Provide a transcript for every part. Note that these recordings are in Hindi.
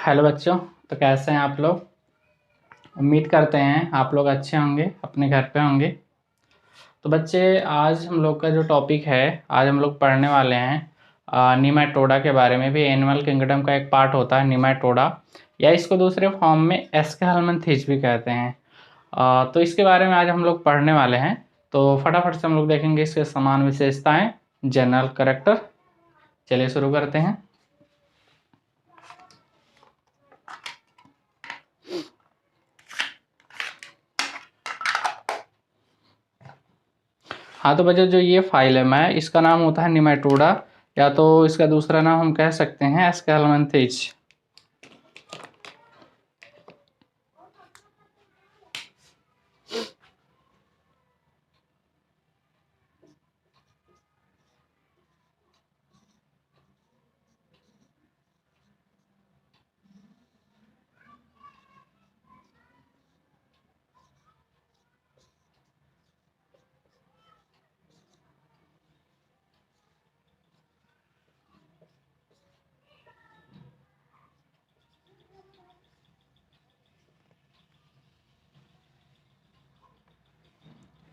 हेलो बच्चों। तो कैसे हैं आप लोग? उम्मीद करते हैं आप लोग अच्छे होंगे, अपने घर पे होंगे। तो बच्चे, आज हम लोग का जो टॉपिक है, आज हम लोग पढ़ने वाले हैं निमेटोडा के बारे में। भी एनिमल किंगडम का एक पार्ट होता है निमेटोडा, या इसको दूसरे फॉर्म में एस्केलमनथीज भी कहते हैं। तो इसके बारे में आज हम लोग पढ़ने वाले हैं। तो फटाफट से हम लोग देखेंगे इसके समान विशेषताएं, जनरल कैरेक्टर। चलिए शुरू करते हैं। हाँ तो बच्चों, जो ये फाइलम है इसका नाम होता है निमेटोडा, या तो इसका दूसरा नाम हम कह सकते हैं एस्केलमनथीज।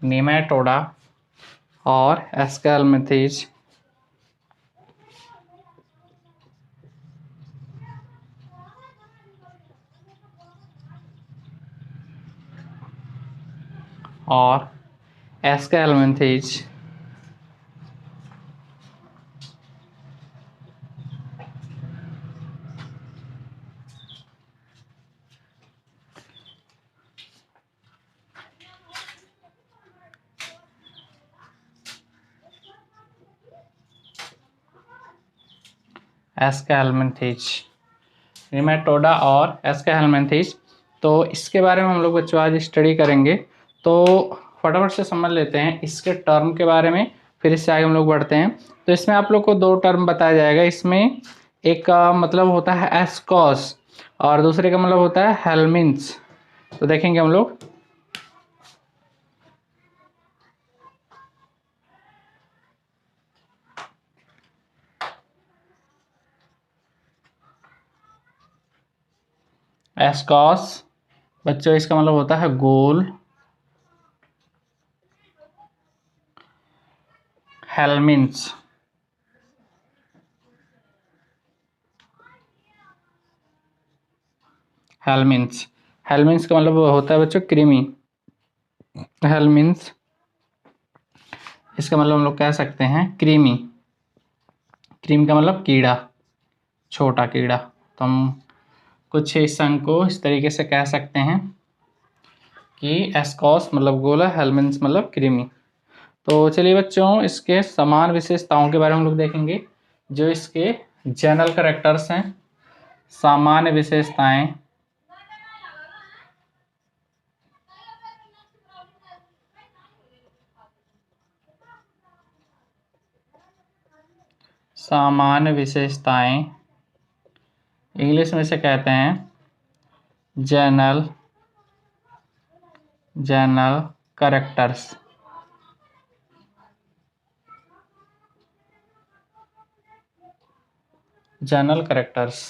निमेटोडा और एस्केलमनथीज और एस्केलमनथीज एस्केलमनथीज निमेटोडा और एस्केलमनथीज। तो इसके बारे में हम लोग बच्चों आज स्टडी करेंगे। तो फटाफट से समझ लेते हैं इसके टर्म के बारे में, फिर इससे आगे हम लोग बढ़ते हैं। तो इसमें आप लोग को दो टर्म बताया जाएगा। इसमें एक का मतलब होता है एस्कॉस और दूसरे का मतलब होता है हेल्मिन्स। तो देखेंगे हम लोग। एस्कॉस बच्चों इसका मतलब होता है गोल। हेल्मिन्स हेल्मिन्स हेल्मिन्स का मतलब होता है बच्चों कृमि। हेल्मिन्स इसका मतलब हम लोग कह सकते हैं कृमि। कृमि का मतलब कीड़ा, छोटा कीड़ा। तो हम कुछ इस अंग को इस तरीके से कह सकते हैं कि एस्कॉस मतलब गोला, हेल्मिन्स मतलब कृमि। तो चलिए बच्चों, इसके समान विशेषताओं के बारे में हम लोग देखेंगे। जो इसके जनरल कैरेक्टर्स हैं, सामान्य विशेषताएं, सामान्य विशेषताएं इंग्लिश में से कहते हैं जनरल कैरेक्टर्स। जनरल कैरेक्टर्स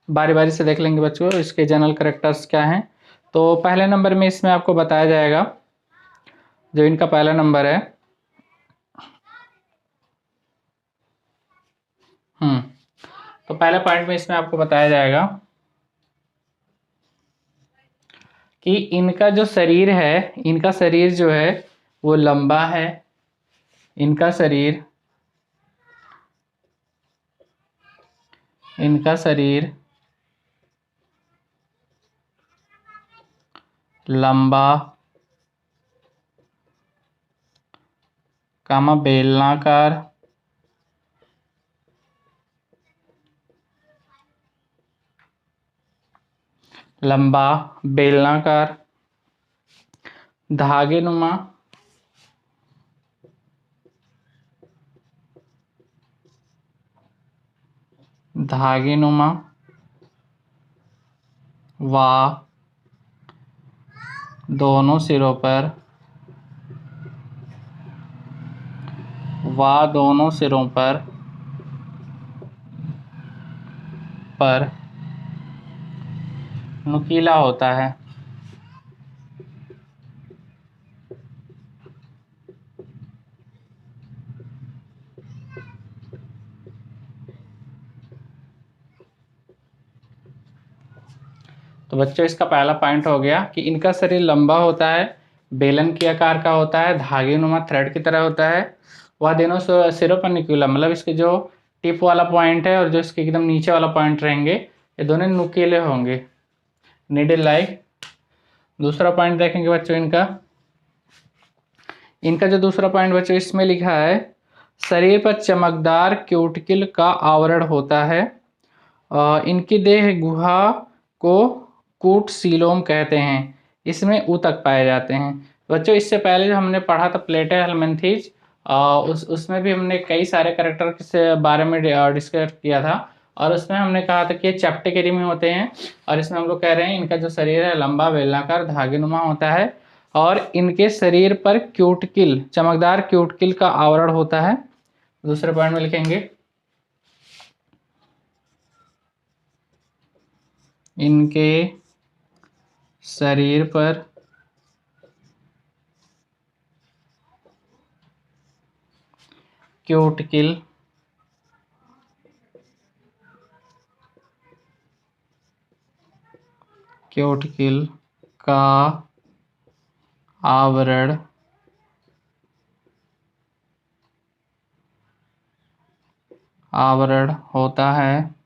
बारी बारी से देख लेंगे बच्चों इसके जनरल कैरेक्टर्स क्या हैं। तो पहले नंबर में इसमें आपको बताया जाएगा, जो इनका पहला नंबर है, तो पहले पॉइंट में इसमें आपको बताया जाएगा कि इनका जो शरीर है, इनका शरीर जो है वो लंबा है। इनका शरीर लंबा, कामा बेलनाकार, लंबा बेलनाकार, धागेनुमा, धागेनुमा व दोनों सिरों पर पर नुकीला होता है। तो बच्चों इसका पहला पॉइंट हो गया कि इनका शरीर लंबा होता है, बेलन के आकार का होता है, धागेनुमा थ्रेड की तरह होता है। वह दोनों सिरों पर नुकीला, मतलब इसके जो टिप वाला पॉइंट है और जो इसके एकदम नीचे वाला पॉइंट रहेंगे, ये दोनों नुकीले होंगे, नीडल लाइक। दूसरा पॉइंट देखेंगे बच्चों इनका जो दूसरा पॉइंट बच्चों इसमें लिखा है, शरीर पर चमकदार क्यूटिकल का आवरण होता है। इनकी देह गुहा को कूट सीलोम कहते हैं, इसमें ऊतक पाए जाते हैं। बच्चों इससे पहले जो हमने पढ़ा था प्लेटा हेलमिंथेज, उसमें भी हमने कई सारे कैरेक्टर के बारे में डिस्कस किया था, और उसमें हमने कहा था कि ये चैप्टेगरी में होते हैं। और इसमें हम लोग कह रहे हैं इनका जो शरीर है लंबा बेलनाकार धागेनुमा होता है, और इनके शरीर पर क्यूटिकल, चमकदार क्यूटिकल का आवरण होता है। दूसरे पॉइंट में लिखेंगे इनके शरीर पर क्यूटिकल का आवरण होता है।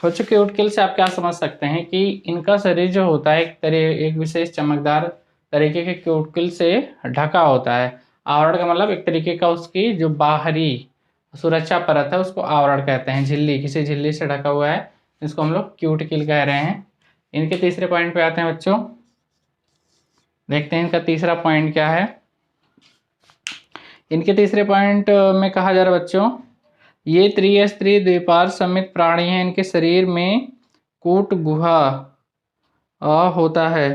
बच्चों क्यूटिकल से आप क्या समझ सकते हैं कि इनका शरीर जो होता है एक विशेष चमकदार तरीके के क्यूटिकल से ढका होता है। आवरण का मतलब एक तरीके का उसकी जो बाहरी सुरक्षा परत है उसको आवरण कहते हैं। झिल्ली, किसी झिल्ली से ढका हुआ है, इसको हम लोग क्यूटिकल कह रहे हैं। इनके तीसरे पॉइंट पे आते हैं बच्चों, देखते हैं इनका तीसरा पॉइंट क्या है। इनके तीसरे पॉइंट में कहा जा रहा है बच्चों, ये त्रिस्तरीय द्विपार्श्व समित प्राणी हैं, इनके शरीर में कूट गुहा होता है।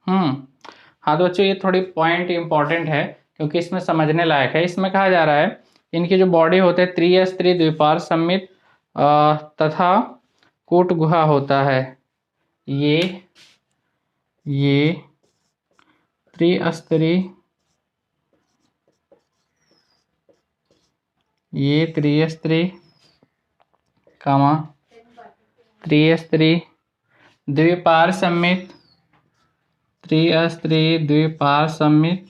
हाँ तो बच्चों ये थोड़ी पॉइंट इंपॉर्टेंट है क्योंकि इसमें समझने लायक है। इसमें कहा जा रहा है इनकी जो बॉडी होते हैं त्रिस्तरीय द्विपार्श्व समित तथा कूट गुहा होता है। ये त्रिस्तरीय त्रिस्तरीय द्विपार्श्व समित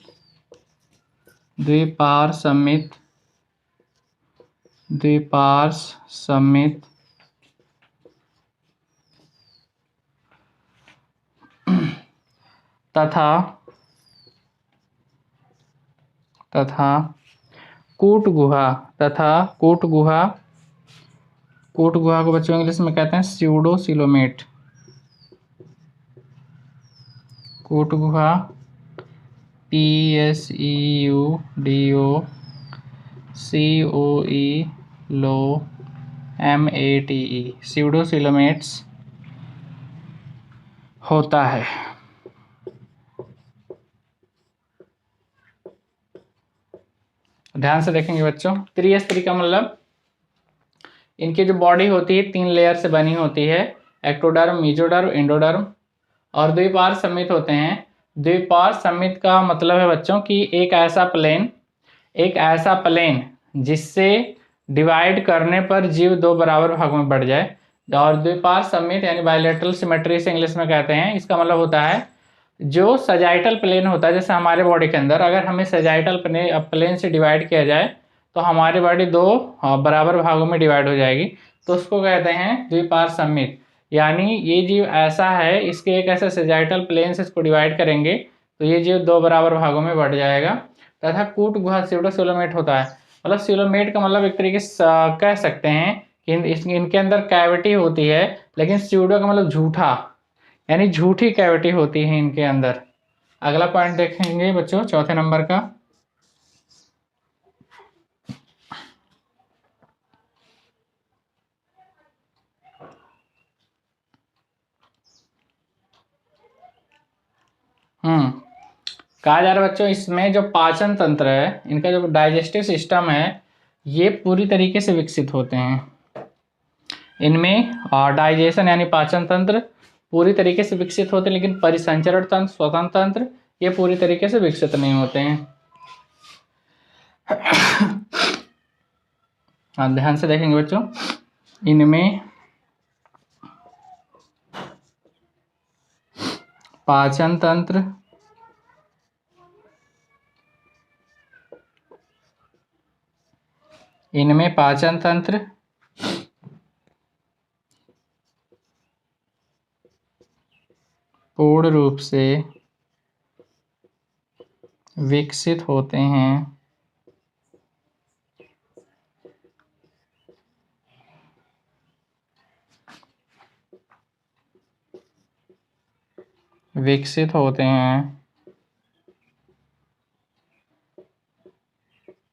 द्विपार्श्व समित तथा कूट गुहा को बच्चों इंग्लिश में कहते हैं स्यूडोसिलोमेट। कूट गुहा PSEUDOCOELOMATE स्यूडोसिलोमेट्स होता है। ध्यान से देखेंगे बच्चों, त्रिस्तरीय का मतलब इनकी जो बॉडी होती है 3 लेयर से बनी होती है, एक्टोडर्म, मेसोडर्म, एंडोडर्म, और द्विपार्श्व समित होते हैं। द्विपार्श्व समित का मतलब है बच्चों कि एक ऐसा प्लेन जिससे डिवाइड करने पर जीव 2 बराबर भागों में बढ़ जाए। और द्विपार्श्व समित यानी बायलैटरल सिमेट्री से इंग्लिश में कहते हैं। इसका मतलब होता है जो सजाइटल प्लेन होता है, जैसे हमारे बॉडी के अंदर अगर हमें सजाइटल प्लेन से डिवाइड किया जाए तो हमारी बॉडी 2 बराबर भागों में डिवाइड हो जाएगी, तो उसको कहते हैं द्विपार्श्व समित। यानी ये जीव ऐसा है, इसके एक ऐसे सजाइटल प्लेन से इसको डिवाइड करेंगे तो ये जीव 2 बराबर भागों में बढ़ जाएगा। तथा कूट गुहा स्यूडोसिलोमेट होता है, मतलब सिलोमेट का मतलब एक तरीके से कह सकते हैं कि इनके अंदर कैविटी होती है, लेकिन स्यूडो का मतलब झूठा, यानी झूठी कैविटी होती है इनके अंदर। अगला पॉइंट देखेंगे बच्चों, चौथे नंबर का, कहा जा रहा है बच्चों इसमें जो पाचन तंत्र है, इनका जो डाइजेस्टिव सिस्टम है, ये पूरी तरीके से विकसित होते हैं। इनमें डाइजेशन यानी पाचन तंत्र पूरी तरीके से विकसित होते हैं, लेकिन परिसंचरण तंत्र, श्वसन तंत्र ये पूरी तरीके से विकसित नहीं होते हैं। हाँ, ध्यान से देखेंगे बच्चों, इनमें पाचन तंत्र पूर्ण रूप से विकसित होते हैं।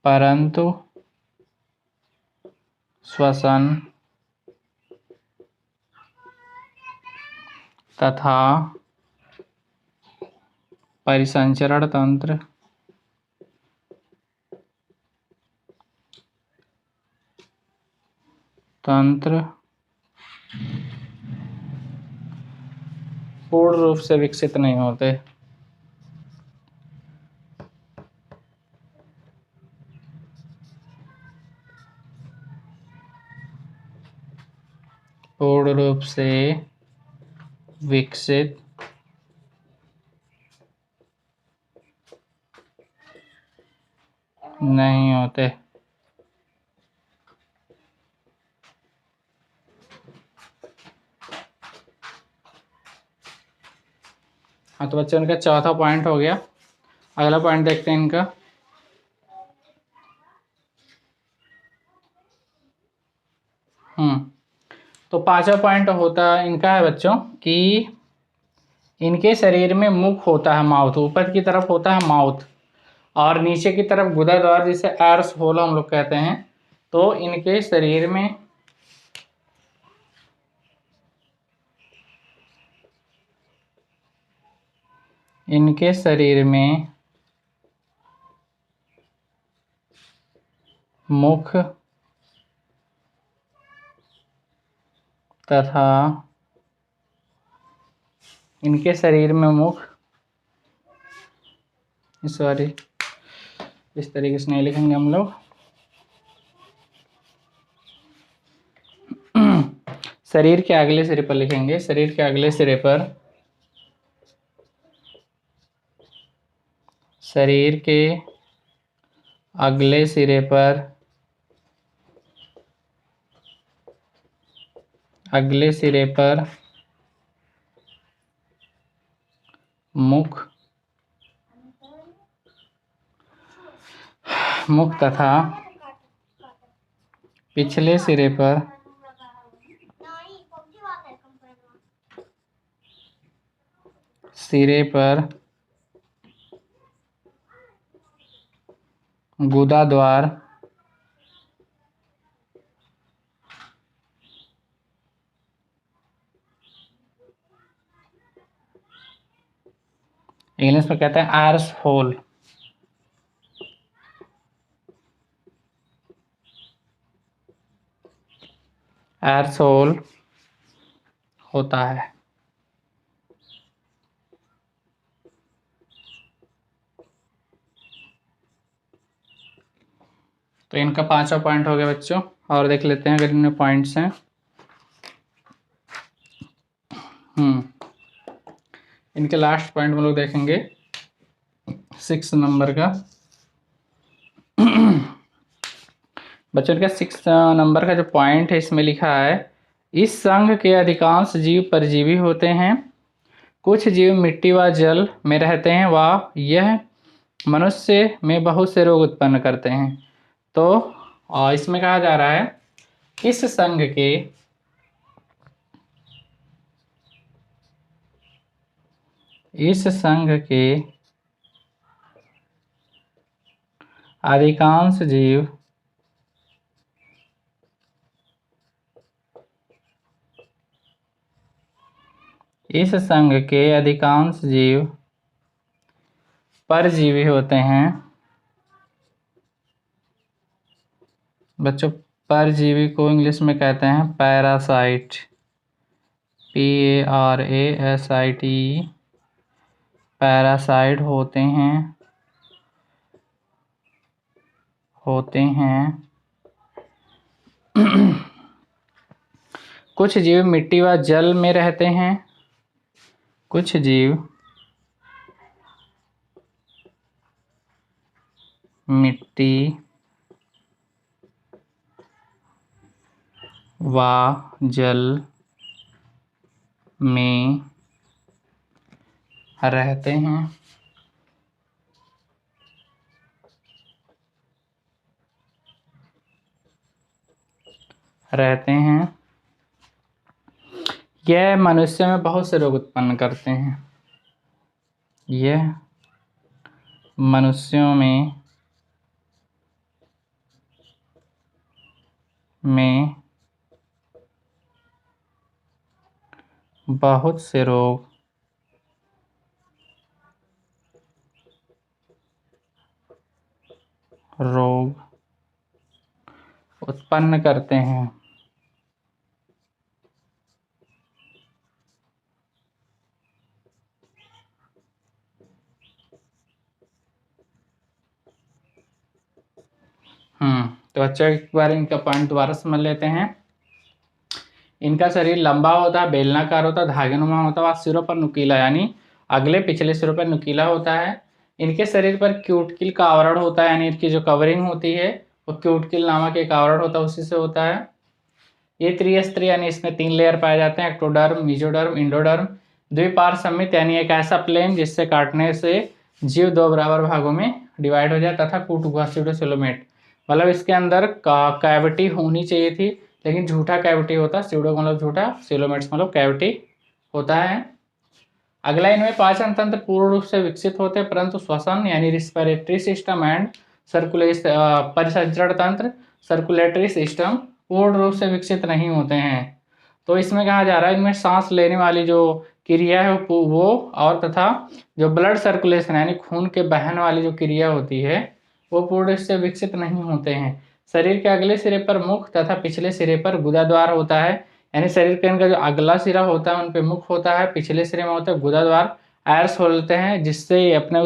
परंतु श्वसन तथा परिसंचरण तंत्र पूर्ण रूप से विकसित नहीं होते। पूर्ण रूप से विकसित नहीं होते। हाँ, तो बच्चों इनका चौथा पॉइंट हो गया। अगला पॉइंट देखते हैं इनका। तो पांचवा पॉइंट होता इनका है बच्चों कि इनके शरीर में मुख होता है, माउथ ऊपर की तरफ होता है माउथ, और नीचे की तरफ गुदाद्वार जिसे एर्स होल हम लोग कहते हैं। तो इनके शरीर में मुख तथा इनके शरीर में मुख, सॉरी इस तरीके से नहीं लिखेंगे हम लोग, शरीर के अगले सिरे पर लिखेंगे। शरीर के अगले सिरे पर, शरीर के अगले सिरे पर मुख तथा पिछले सिरे पर गुदाद्वार इंग्लिश में कहते हैं एर्स होल। एर्स होल होता है। तो इनका पांचवा पॉइंट हो गया बच्चों। और देख लेते हैं अगर इनमें पॉइंट्स हैं। इनके लास्ट पॉइंट हम लोग देखेंगे 6 नंबर का। बच्चों का 6 नंबर का जो पॉइंट है इसमें लिखा है, इस संघ के अधिकांश जीव परजीवी होते हैं। कुछ जीव मिट्टी व जल में रहते हैं व यह मनुष्य में बहुत से रोग उत्पन्न करते हैं। तो इसमें कहा जा रहा है इस संघ के अधिकांश जीव परजीवी होते हैं बच्चों। परजीवी को इंग्लिश में कहते हैं पैरासाइट, PARASIT। पैरासाइट होते हैं कुछ जीव मिट्टी व जल में रहते हैं। कुछ जीव मिट्टी व जल में रहते हैं। यह मनुष्य में बहुत से रोग उत्पन्न करते हैं। यह मनुष्यों में बहुत से रोग उत्पन्न करते हैं। तो बच्चों एक बार इनका पॉइंट दोबारा समझ लेते हैं। इनका शरीर लंबा होता है, बेलनाकार होता है, धागेनुमा होता है और सिरों पर नुकीला यानी अगले पिछले सिरों पर नुकीला होता है। इनके शरीर पर क्यूटिकल का आवरण होता है यानी इनकी जो कवरिंग होती है वो क्यूटिकल नामक एक आवरण होता है, उसी से होता है। ये त्रिस्तरीय यानी इसमें 3 लेयर पाए जाते हैं, एक्टोडर्म, मेसोडर्म, एंडोडर्म। द्विपार्श्वसंमित यानी एक ऐसा प्लेन जिससे काटने से जीव 2 बराबर भागों में डिवाइड हो जाए, तथा कूटुका स्यूडोसिलोमेट मतलब इसके अंदर कैविटी होनी चाहिए थी लेकिन झूठा कैविटी होता है। स्यूडो मतलब झूठा, सिलोमेट्स मतलब कैविटी होता है। अगला, इनमें पाचन तंत्र पूर्ण रूप से विकसित होते हैं परंतु श्वसन यानी रिस्पिरेटरी सिस्टम एंड परिसंचरण तंत्र सर्कुलेटरी सिस्टम पूर्ण रूप से विकसित नहीं होते हैं। तो इसमें कहा जा रहा है इनमें सांस लेने वाली जो क्रिया है वो और तथा जो ब्लड सर्कुलेशन यानी खून के बहन वाली जो क्रिया होती है वो पूर्ण रूप से विकसित नहीं होते हैं। शरीर के अगले सिरे पर मुख तथा पिछले सिरे पर गुदाद्वार होता है यानी शरीर के इनका जो अगला सिरा होता है उन पे मुख होता है, पिछले सिरे में होता है गुदाद्वार। एयर्स खोलते हैं जिससे ये अपने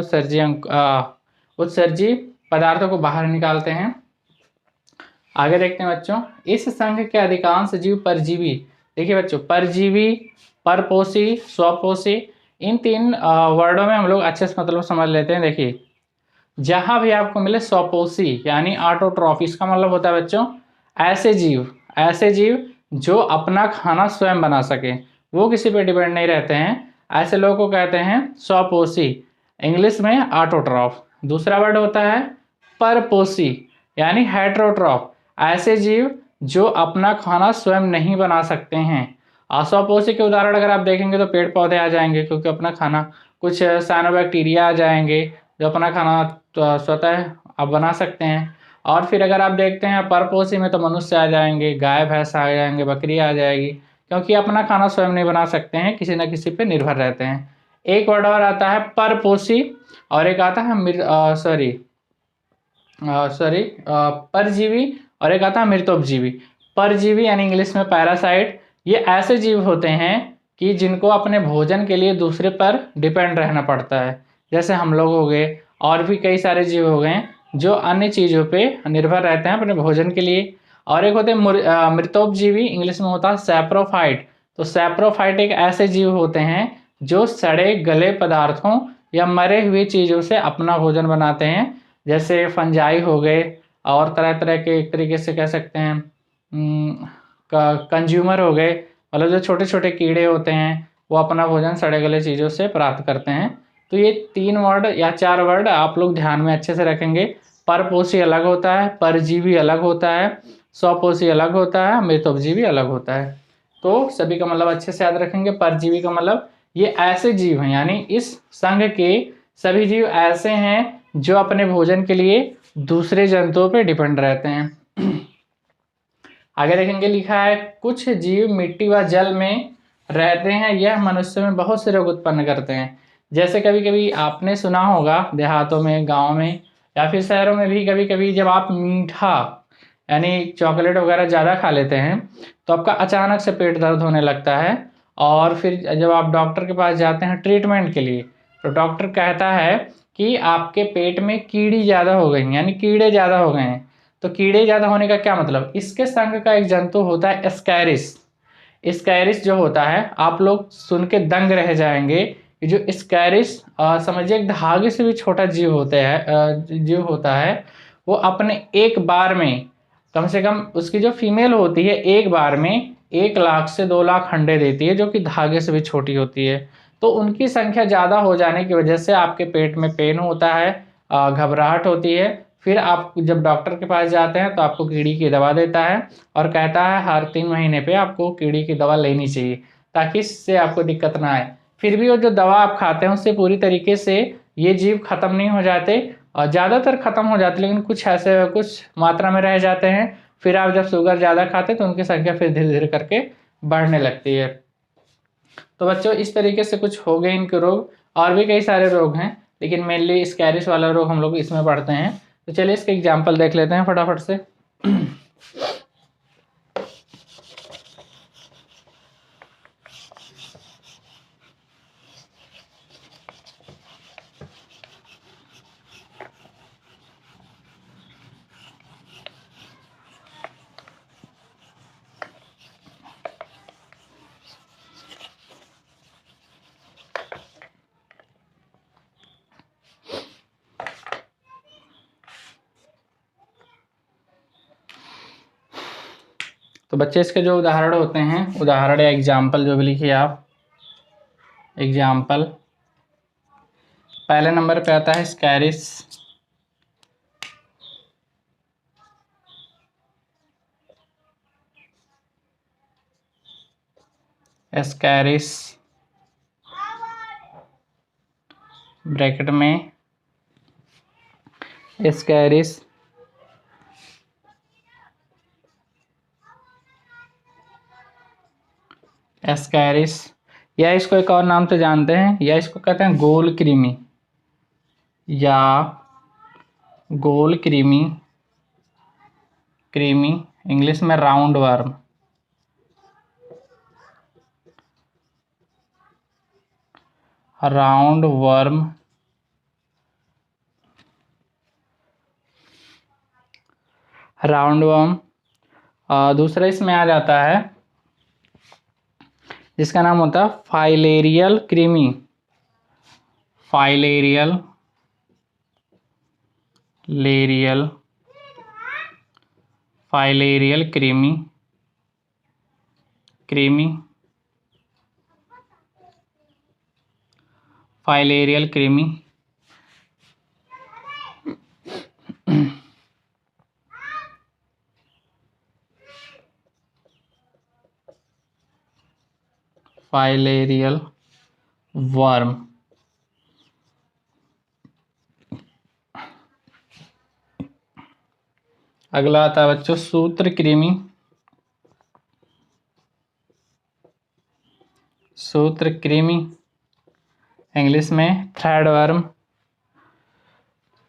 उत्सर्जी पदार्थों को बाहर निकालते हैं। आगे देखते हैं बच्चों, इस संघ के अधिकांश जीव परजीवी। देखिए बच्चों, परजीवी, परपोषी, स्वपोषी, इन 3 वर्डों में हम लोग अच्छे से मतलब समझ लेते हैं। देखिए, जहां भी आपको मिले स्वपोषी यानी ऑटोट्रॉफ, इसका मतलब होता है बच्चों ऐसे जीव जो अपना खाना स्वयं बना सके, वो किसी पे डिपेंड नहीं रहते हैं, ऐसे लोगों को कहते हैं स्वपोषी, इंग्लिश में ऑटोट्रॉफ। दूसरा वर्ड होता है परपोषी यानी हेटेरोट्रॉफ, ऐसे जीव जो अपना खाना स्वयं नहीं बना सकते हैं। अस्वपोषी के उदाहरण अगर आप देखेंगे तो पेड़ पौधे आ जाएंगे क्योंकि अपना खाना, कुछ साइनोबैक्टीरिया आ जाएंगे जो अपना खाना तो स्वतः आप बना सकते हैं। और फिर अगर आप देखते हैं परपोषी में तो मनुष्य आ जाएंगे, गाय भैंस आ जाएंगे, बकरी आ जाएगी, क्योंकि अपना खाना स्वयं नहीं बना सकते हैं, किसी न किसी पे निर्भर रहते हैं। एक वर्ड और आता है परपोषी और एक आता है परजीवी और एक आता है मृतोपजीवी। परजीवी यानी इंग्लिश में पैरासाइट, ये ऐसे जीव होते हैं कि जिनको अपने भोजन के लिए दूसरे पर डिपेंड रहना पड़ता है, जैसे हम लोग हो गए और भी कई सारे जीव हो गए जो अन्य चीज़ों पे निर्भर रहते हैं अपने भोजन के लिए। और एक होते हैं मृतोपजीवी, इंग्लिश में होता है सैप्रोफाइट। तो सैप्रोफाइट एक ऐसे जीव होते हैं जो सड़े गले पदार्थों या मरे हुए चीज़ों से अपना भोजन बनाते हैं, जैसे फंजाई हो गए और तरह तरह के, एक तरीके से कह सकते हैं कंज्यूमर हो गए, मतलब जो छोटे छोटे कीड़े होते हैं वो अपना भोजन सड़े गले चीज़ों से प्राप्त करते हैं। तो ये 3 वर्ड या 4 वर्ड आप लोग ध्यान में अच्छे से रखेंगे। परपोषी अलग होता है, परजीवी अलग होता है, स्वपोषी अलग होता है, मृतोपजीवी अलग होता है। तो सभी का मतलब अच्छे से याद रखेंगे। परजीवी का मतलब ये ऐसे जीव हैं यानी इस संघ के सभी जीव ऐसे हैं जो अपने भोजन के लिए दूसरे जंतुओं पर डिपेंड रहते हैं। आगे देखेंगे, लिखा है कुछ जीव मिट्टी व जल में रहते हैं, यह मनुष्य में बहुत से रोग उत्पन्न करते हैं। जैसे कभी कभी आपने सुना होगा देहातों में, गांव में या फिर शहरों में भी, कभी कभी जब आप मीठा यानी चॉकलेट वगैरह ज़्यादा खा लेते हैं तो आपका अचानक से पेट दर्द होने लगता है। और फिर जब आप डॉक्टर के पास जाते हैं ट्रीटमेंट के लिए, तो डॉक्टर कहता है कि आपके पेट में कीड़ी ज़्यादा हो गई, यानी कीड़े ज़्यादा हो गए हैं। तो कीड़े ज़्यादा होने का क्या मतलब, इसके संग का एक जंतु होता है एस्कैरिस। स्कैरिस जो होता है, आप लोग सुन के दंग रह जाएंगे कि जो स्कैरिस समझिए एक धागे से भी छोटा जीव होता है, जीव होता है। वो अपने एक बार में कम से कम उसकी जो फीमेल होती है एक बार में 1 लाख से 2 लाख अंडे देती है, जो कि धागे से भी छोटी होती है। तो उनकी संख्या ज़्यादा हो जाने की वजह से आपके पेट में पेन होता है, घबराहट होती है। फिर आप जब डॉक्टर के पास जाते हैं तो आपको कीड़ी की दवा देता है और कहता है हर 3 महीने पे आपको कीड़ी की दवा लेनी चाहिए, ताकि इससे आपको दिक्कत ना आए। फिर भी वो जो दवा आप खाते हैं उससे पूरी तरीके से ये जीव खत्म नहीं हो जाते, और ज़्यादातर खत्म हो जाते, लेकिन कुछ ऐसे कुछ मात्रा में रह जाते हैं। फिर आप जब शुगर ज़्यादा खाते हैं तो उनकी संख्या फिर धीरे धीरे करके बढ़ने लगती है। तो बच्चों इस तरीके से कुछ हो गए इनके रोग। और भी कई सारे रोग हैं, लेकिन मेनली स्कैरिस वाला रोग हम लोग इसमें पढ़ते हैं। तो चलिए इसके एग्जाम्पल देख लेते हैं फटाफट से। तो बच्चे इसके जो उदाहरण होते हैं, उदाहरण या एग्जाम्पल जो भी लिखिए आप। एग्जाम्पल पहले नंबर पे आता है स्कैरिस। स्कैरिस ब्रैकेट में स्कैरिस एस्कैरिस, या इसको एक और नाम से जानते हैं, या इसको कहते हैं गोल कृमि, या गोल कृमि, कृमि इंग्लिश में round worm. Round worm, round worm. दूसरा इसमें आ जाता है जिसका नाम होता है फाइलेरियल कृमि। फाइलेरियल लेरियल फाइलेरियल कृमि, कृमि फाइलेरियल कृमि। Filarial worm. अगला आता है बच्चों सूत्रकृमि। सूत्रकृमि इंग्लिश में थ्रेड वर्म।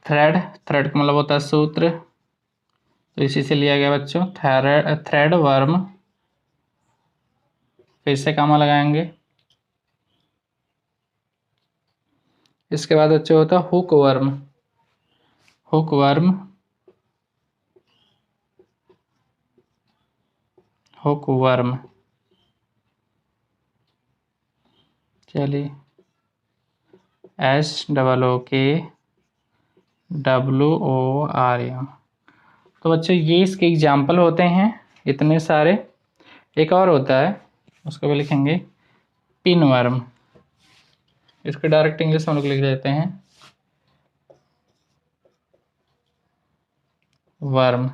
थ्रेड, थ्रेड का मतलब होता है सूत्र, तो इसी से लिया गया बच्चों थ्रेड वर्म। फिर से कामा लगाएंगे। इसके बाद बच्चों होता है hook worm. Hook worm, hook worm. चलिए SOOKWORM। तो बच्चों ये इसके एग्जाम्पल होते हैं इतने सारे। एक और होता है, उसको भी लिखेंगे पिन वर्म। इसके डायरेक्ट इंग्लिश हम लोग लिख देते हैं वर्म।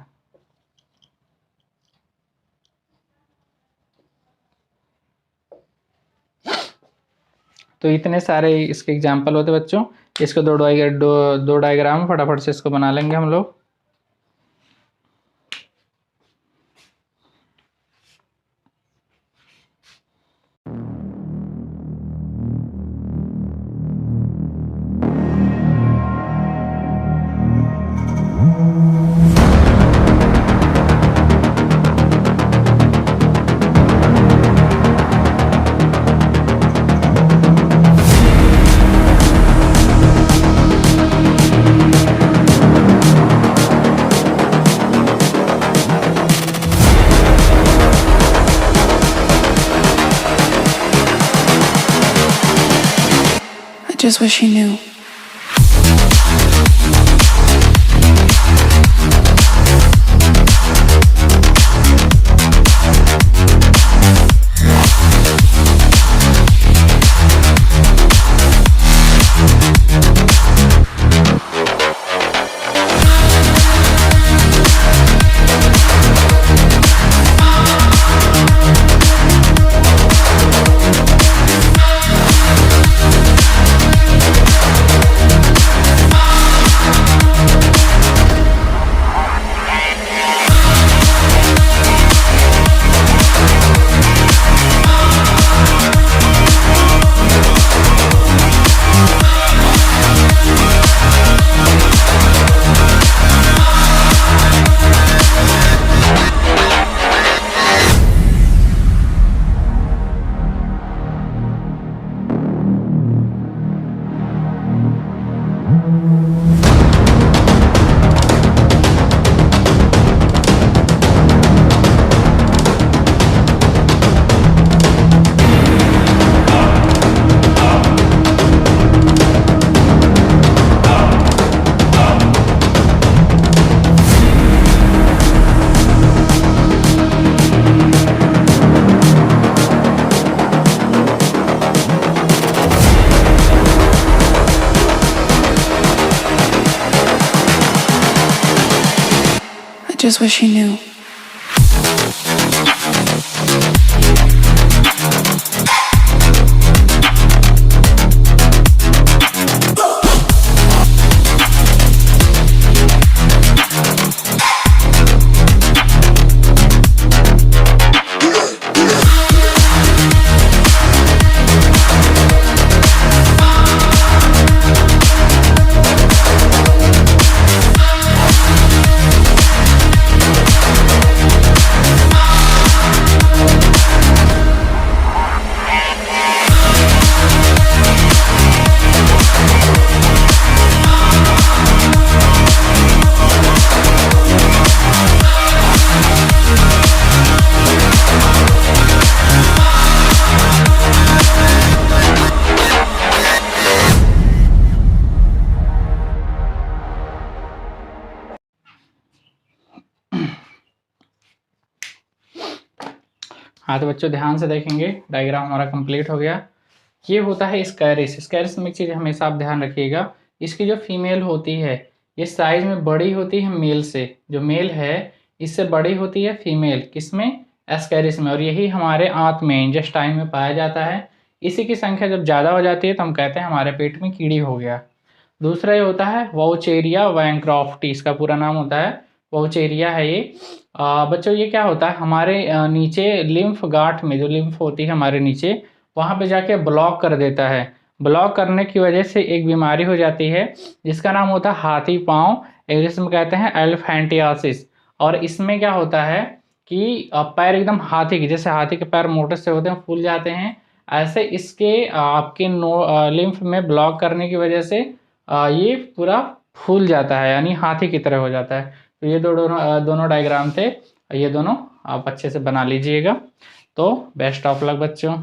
तो इतने सारे इसके एग्जाम्पल होते बच्चों। इसको दो डायग्राम फटाफट से इसको बना लेंगे हम लोग। just wish he knew. I just wish he knew. हाँ तो बच्चों ध्यान से देखेंगे, डायग्राम हमारा कंप्लीट हो गया। ये होता है स्कैरिस। स्कैरिस में एक चीज़ हमेशा आप ध्यान रखिएगा, इसकी जो फीमेल होती है ये साइज में बड़ी होती है मेल से, जो मेल है इससे बड़ी होती है फीमेल। किसमें? एस्कैरिस में। और यही हमारे आंत में इंटेस्टाइन में पाया जाता है। इसी की संख्या जब ज़्यादा हो जाती है तो हम कहते हैं हमारे पेट में कीड़ी हो गया। दूसरा ये होता है वाउचेरिया वैनक्रॉफ्टी, इसका पूरा नाम होता है वाउचेरिया है ये। बच्चों ये क्या होता है, हमारे नीचे लिम्फ गांठ में जो लिम्फ होती है हमारे नीचे, वहाँ पे जाके ब्लॉक कर देता है। ब्लॉक करने की वजह से एक बीमारी हो जाती है जिसका नाम होता है हाथी पाँव, इंग्लिश में कहते हैं एलिफेंटियासिस। और इसमें क्या होता है कि पैर एकदम हाथी के जैसे, हाथी के पैर मोटे से होते हैं, फूल जाते हैं, ऐसे इसके आपके लिम्फ में ब्लॉक करने की वजह से ये पूरा फूल जाता है, यानी हाथी की तरह हो जाता है। तो ये दोनों डायग्राम थे, ये दोनों आप अच्छे से बना लीजिएगा। तो बेस्ट ऑफ लक बच्चों।